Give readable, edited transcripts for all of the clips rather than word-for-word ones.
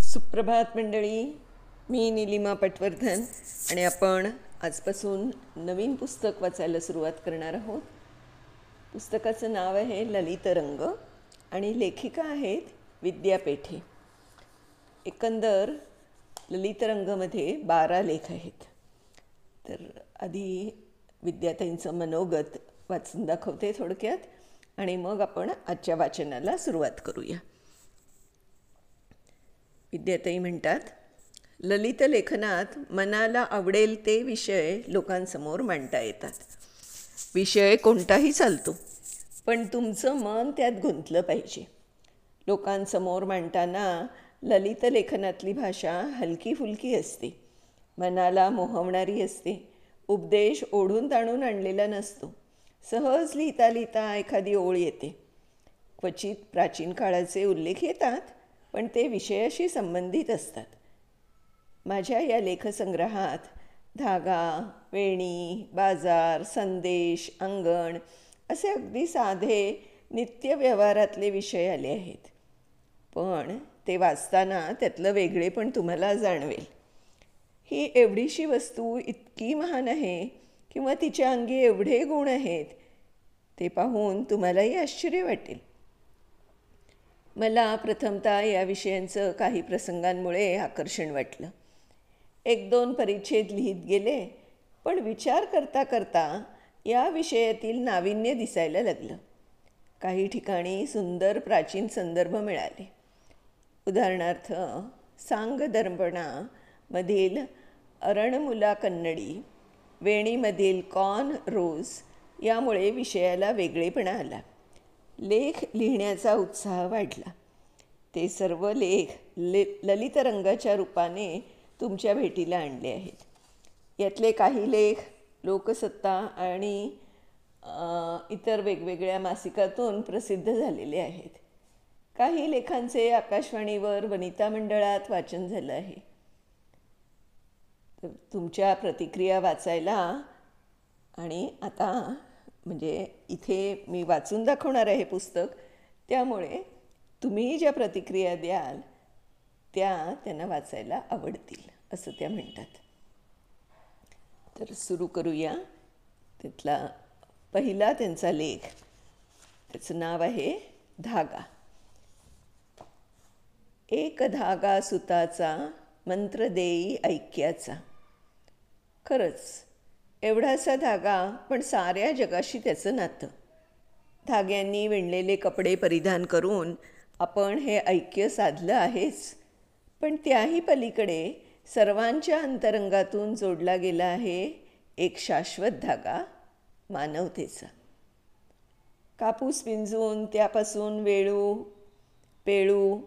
सुप्रभात मंडळी. मी नीलिमा पटवर्धन आणि आपण आजपासून नवीन पुस्तक वाचायला सुरुवात करणार आहोत. पुस्तकाचं नाव आहे ललित रंग आणि लेखिका आहेत विद्या पेठे. एकंदर ललित रंगमध्ये 12 लेख आहेत. तर आधी विद्याताईंचं मनोगत वाचून दाखवते थोडक्यात आणि मग आपण आजच्या वाचनाला सुरुवात करूया. विद्याताई म्हणतात, ललित लेखनात मनाला आवडेल ते विषय लोकांसमोर मांडता येतात. विषय कोणताही चालतो, पण तुमचं मन त्यात गुंतलं पाहिजे. लोकांसमोर मांडताना ललित लेखनातली भाषा हलकी फुलकी असते, मनाला मोहवणारी असते. उपदेश ओढून ताणून आणलेला नसतो. सहज लिहिता लिहिता एखादी ओळ येते. क्वचित प्राचीन काळाचे उल्लेख येतात, पण ते विषयाशी संबंधित असतात. माझ्या या लेखसंग्रहात धागा, वेणी, बाजार, संदेश, अंगण असे अगदी साधे नित्यव्यवहारातले विषय आले आहेत. पण ते वाचताना त्यातलं वेगळेपण तुम्हाला जाणवेल. ही एवढीशी वस्तू इतकी महान आहे किंवा तिच्या अंगी एवढे गुण आहेत, ते पाहून तुम्हालाही आश्चर्य वाटेल. मला प्रथमतः या विषयांचं काही प्रसंगांमुळे आकर्षण वाटलं. 1-2 परिच्छेद लिहित गेले, पण विचार करता करता या विषयातील नाविन्य दिसायला लागलं. काही ठिकाणी सुंदर प्राचीन संदर्भ मिळाले. उदाहरणार्थ सांगदर्पणामधील अरणमुला कन्नडी, वेणीमधील कॉर्न रोज यामुळे विषयाला वेगळेपणा आला. लेख लिहिण्याचा उत्साह वाढला. ते सर्व लेख ललित रंगाच्या रूपाने तुमच्या भेटीला आणले आहेत. यातले काही लेख लोकसत्ता आणि इतर वेगवेगळ्या मासिकातून प्रसिद्ध झालेले आहेत. काही लेखांचे आकाशवाणीवर वनिता मंडळात वाचन झालं आहे. तर तुमच्या प्रतिक्रिया वाचायला आणि आता म्हणजे इथे मी वाचून दाखवणार आहे पुस्तक, त्यामुळे तुम्ही ज्या प्रतिक्रिया द्याल त्या त्यांना वाचायला आवडतील असं त्या म्हणतात. तर सुरू करूया. त्यातला पहिला त्यांचा लेख, त्याचं नाव आहे धागा. एक धागा सुताचा मंत्र देई ऐक्याचा. खरंच एवढासा धागा, पण साऱ्या जगाशी त्याचं नातं. धाग्यांनी विणलेले कपडे परिधान करून आपण हे ऐक्य साधलं आहेच, पण त्याही पलीकडे सर्वांच्या अंतरंगातून जोडला गेला आहे एक शाश्वत धागा, मानवतेचा. कापूस पिंजून त्यापासून पेळू,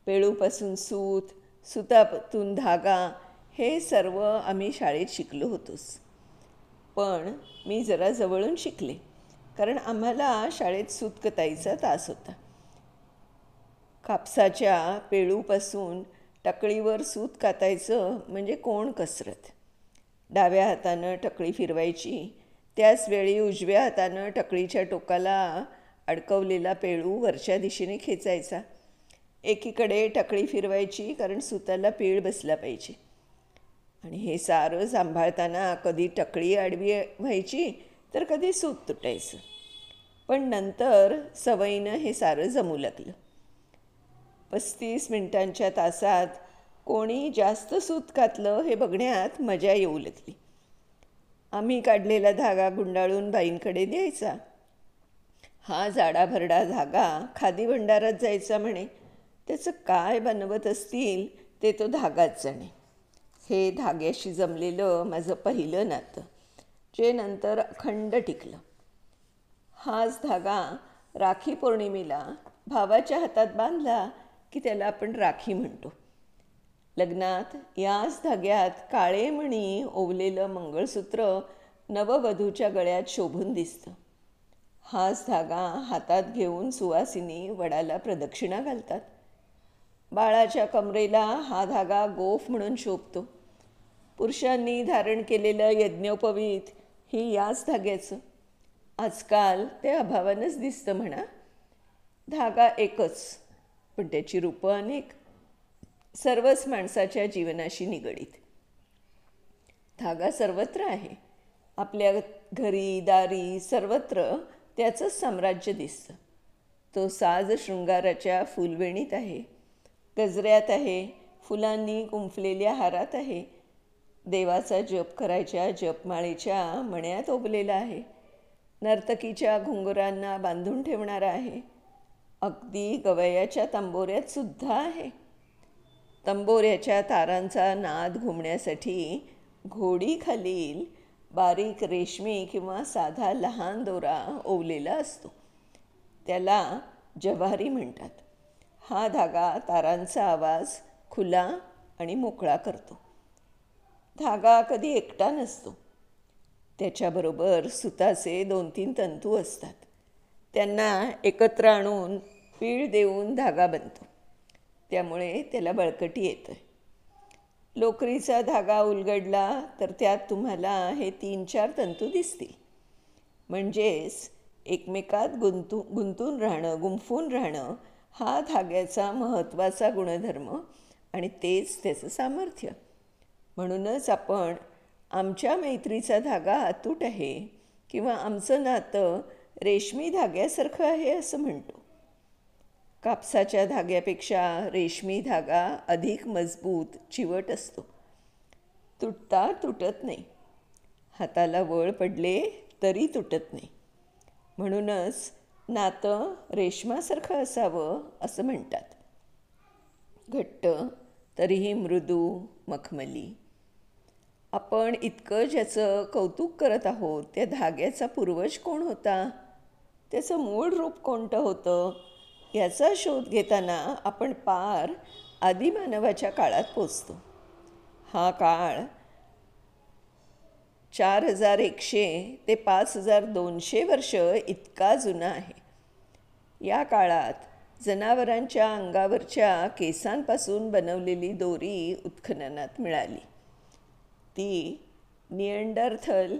पेळूपासून सूत, सुतातून धागा, हे सर्व आम्ही शाळेत शिकलो होतोच. पण मी जरा जवळून शिकले, कारण आम्हाला शाळेत सूत कताईचा तास होता. कापसाच्या पेळूपासून टकळीवर सूत कातायचं म्हणजे कोण कसरत. डाव्या हातानं टकळी फिरवायची, त्याचवेळी उजव्या हातानं टकळीच्या टोकाला अडकवलेला पेळू वरच्या दिशेने खेचायचा. एकीकडे टकळी फिरवायची, कारण सुताला पीळ बसला पाहिजे. आणि हे सारं सांभाळताना कधी टकळी आडवी व्हायची तर कधी सूत तुटायचं. पण नंतर सवयीनं हे सारं जमू लागलं. 35 मिनिटांच्या तासात कोणी जास्त सूत कातलं हे बघण्यात मजा येऊ लागली. आम्ही काढलेला धागा गुंडाळून बाईंकडे द्यायचा. हा जाडाभरडा धागा खादी भंडारात जायचा म्हणे. त्याचं काय बनवत असतील ते तो धागाच जाणे. हे धाग्याशी जमलेलं माझं पहिलं नातं, जे नंतर अखंड टिकलं. हाच धागा राखी पौर्णिमेला भावाच्या हातात बांधला की त्याला आपण राखी म्हणतो. लग्नात याच धाग्यात काळे मणी ओवलेलं मंगळसूत्र नववधूच्या गळ्यात शोभून दिसतं. हाच धागा हातात घेऊन सुवासिनी वडाला प्रदक्षिणा घालतात. बाळाच्या कमरेला हा धागा गोफ म्हणून शोभतो. पुरुषांनी धारण केलेलं यज्ञोपवीत ही याच धाग्याचं. आजकाल ते अभावानंच दिसतं म्हणा. धागा एकच, पण त्याची रूपं अनेक. सर्वच माणसाच्या जीवनाशी निगडीत. धागा सर्वत्र आहे. आपल्या घरी दारी सर्वत्र त्याचंच साम्राज्य दिसतं. तो साज शृंगाराच्या फुलवेणीत आहे, गजऱ्यात आहे, फुलांनी गुंफलेल्या हारात आहे, देवाचा जप करायच्या जपमाळेच्या मण्यात ओबलेला आहे, नर्तकीच्या घुंगरांना बांधून ठेवणारा आहे, अगदी गवयाच्या तंबोऱ्यात सुद्धा आहे. तंबोऱ्याच्या तारांचा नाद घुमण्यासाठी घोडीखालील बारीक रेशमी किंवा साधा लहान दोरा ओवलेला असतो. त्याला जव्हारी म्हणतात. हा धागा तारांचा आवाज खुला आणि मोकळा करतो. धागा कधी एकटा नसतो. त्याच्याबरोबर सुताचे 2-3 तंतू असतात. त्यांना एकत्र आणून पीळ देऊन धागा बनतो. त्यामुळे त्याला बळकटी येतं. लोकरीचा धागा उलगडला तर त्यात तुम्हाला हे 3-4 तंतू दिसतील. म्हणजेच एकमेकात गुंतून राहणं, गुंफून राहणं हा धाग्याचा महत्त्वाचा गुणधर्म आणि तेच त्याचं सामर्थ्य. म्हणूनच आपण आमच्या मैत्रीचा धागा अतूट आहे किंवा आमचं नातं रेशमी धाग्यासारखं आहे असं म्हणतो. कापसाच्या धाग्यापेक्षा रेशमी धागा अधिक मजबूत, चिवट असतो. तुटता तुटत नाही. हाताला वळ पडले तरी तुटत नाही. म्हणूनच नातं रेशमासारखं असावं असं म्हणतात. घट्ट तरीही मृदू, मखमली. आपण इतकं ज्याचं कौतुक करत आहोत त्या धाग्याचा पूर्वज कोण होता, त्याचं मूळ रूप कोणतं होतं, याचा शोध घेताना आपण पार आदिमानवाच्या काळात पोचतो. हा काळ 4100 ते 5200 वर्ष इतका जुना आहे. या काळात जनावरांच्या अंगावरच्या केसांपासून बनवलेली दोरी उत्खननात मिळाली. ती निअँडरथल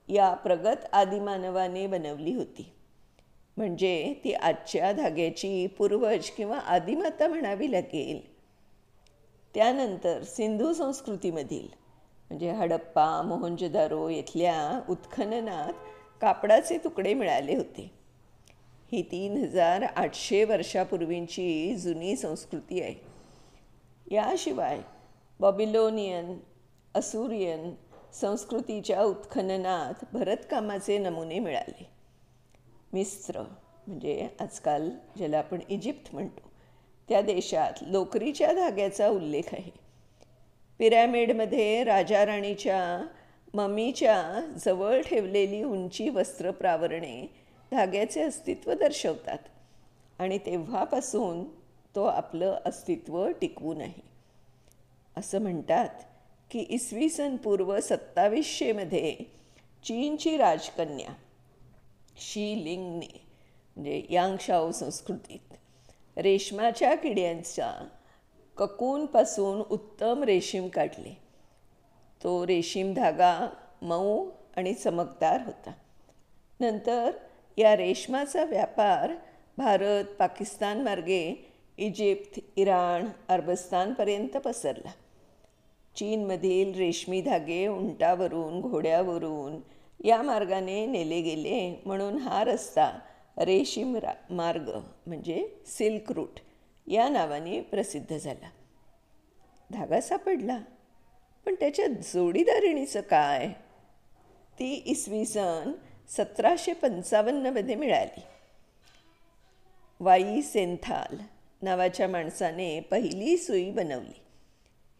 या प्रगत आदिमानवाने बनवली होती. म्हणजे ती आजच्या धाग्याची पूर्वज किंवा आदिमाता म्हणावी लागेल. त्यानंतर सिंधू संस्कृतीमधील म्हणजे हडप्पा, मोहंजोदारो येथल्या उत्खननात कापडाचे तुकडे मिळाले होते. ही 3800 वर्षापूर्वींची जुनी संस्कृती आहे. याशिवाय बॅबिलोनियन, असुरियन संस्कृतीच्या उत्खननात भरतकामाचे नमुने मिळाले. मिस्र म्हणजे आजकाल ज्याला आपण इजिप्त म्हणतो त्या देशात लोकरीच्या धाग्याचा उल्लेख आहे. पिरॅमिडमध्ये राजा राणीच्या ममीच्या जवळ ठेवलेली उंची वस्त्रप्रावरणे धाग्याचे अस्तित्व दर्शवतात आणि तेव्हापासून तो आपलं अस्तित्व टिकवून आहे. असं म्हणतात की इसवी सन पूर्व 2700 चीनची राजकन्या शी लिंगने म्हणजे यांगशाओ संस्कृतीत रेशमाच्या किड्यांच्या ककूनपासून उत्तम रेशीम काढले. तो रेशीम धागा मऊ आणि चमकदार होता. नंतर या रेशमाचा व्यापार भारत, पाकिस्तान मार्गे इजिप्त, इराण, अरबस्तानपर्यंत पसरला. चीनमधील रेशमी धागे उंटावरून, घोड्यावरून या मार्गाने नेले गेले म्हणून हा रस्ता रेशीम मार्ग म्हणजे सिल्क रूट या नावाने प्रसिद्ध झाला. धागा सापडला, पण त्याच्या जोडीदारिणीचं काय? ती इसवी सन 1755 मिळाली. वाई सेंथाल नावाच्या माणसाने पहिली सुई बनवली.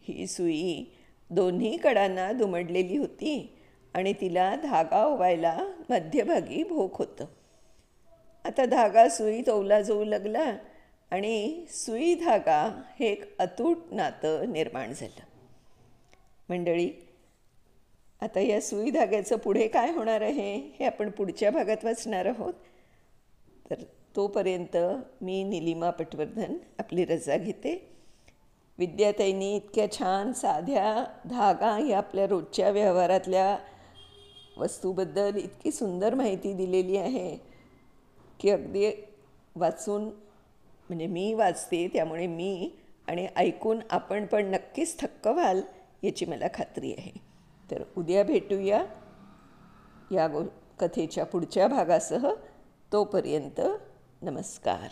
ही सुई दोन्ही कडांना दुमडलेली होती आणि तिला धागा ओवायला मध्यभागी भोक होतं. आता धागा सुईत ओवला जाऊ लागला आणि सुई धागा हे एक अतूट नातं निर्माण झालं. मंडळी, आता या सुई धाग्याचं पुढे काय होणार आहे हे आपण पुढच्या भागात वाचणार आहोत. तर तोपर्यंत मी निलिमा पटवर्धन आपली रजा घेते. विद्याताईंनी इतक्या छान साध्या धागा या आपल्या रोजच्या व्यवहारातल्या वस्तूबद्दल इतकी सुंदर माहिती दिलेली आहे की अगदी वाचून म्हणजे मी वाचते त्यामुळे मी आणि ऐकून आपण पण नक्कीच थक्क व्हाल याची मला खात्री आहे. तर उद्या भेटूया या कथेच्या पुढच्या भागासह. तोपर्यंत नमस्कार.